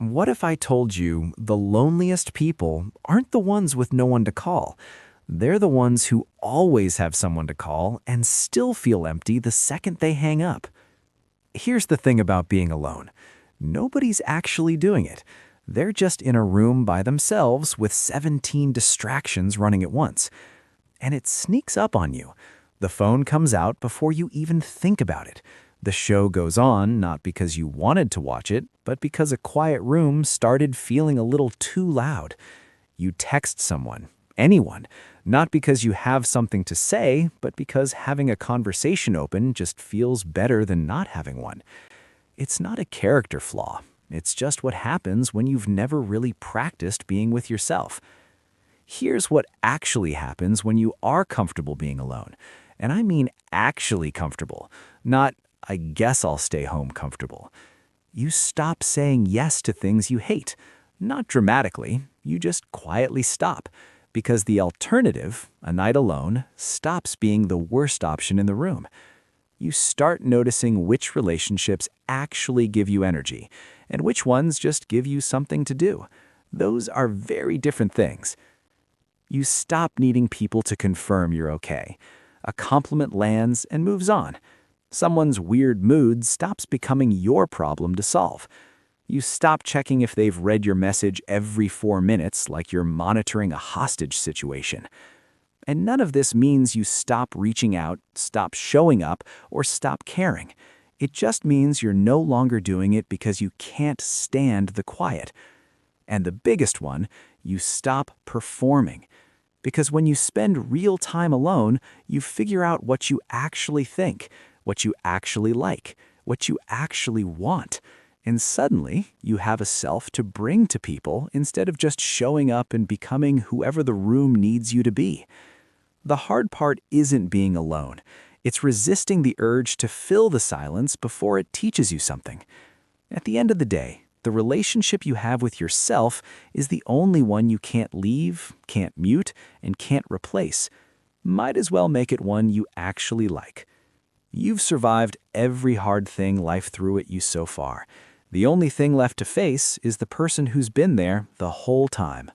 What if I told you the loneliest people aren't the ones with no one to call? They're the ones who always have someone to call and still feel empty the second they hang up. Here's the thing about being alone. Nobody's actually doing it. They're just in a room by themselves with 17 distractions running at once. And it sneaks up on you. The phone comes out before you even think about it. The show goes on not because you wanted to watch it, but because a quiet room started feeling a little too loud. You text someone, anyone, not because you have something to say, but because having a conversation open just feels better than not having one. It's not a character flaw. It's just what happens when you've never really practiced being with yourself. Here's what actually happens when you are comfortable being alone. And I mean actually comfortable, not I guess I'll stay home comfortable. You stop saying yes to things you hate. Not dramatically, you just quietly stop. Because the alternative, a night alone, stops being the worst option in the room. You start noticing which relationships actually give you energy, and which ones just give you something to do. Those are very different things. You stop needing people to confirm you're okay. A compliment lands and moves on. Someone's weird mood stops becoming your problem to solve. You stop checking if they've read your message every 4 minutes like you're monitoring a hostage situation. And none of this means you stop reaching out, stop showing up, or stop caring. It just means you're no longer doing it because you can't stand the quiet. And the biggest one, you stop performing. Because when you spend real time alone, you figure out what you actually think, what you actually like, what you actually want. And suddenly, you have a self to bring to people instead of just showing up and becoming whoever the room needs you to be. The hard part isn't being alone. It's resisting the urge to fill the silence before it teaches you something. At the end of the day, the relationship you have with yourself is the only one you can't leave, can't mute, and can't replace. Might as well make it one you actually like. You've survived every hard thing life threw at you so far. The only thing left to face is the person who's been there the whole time.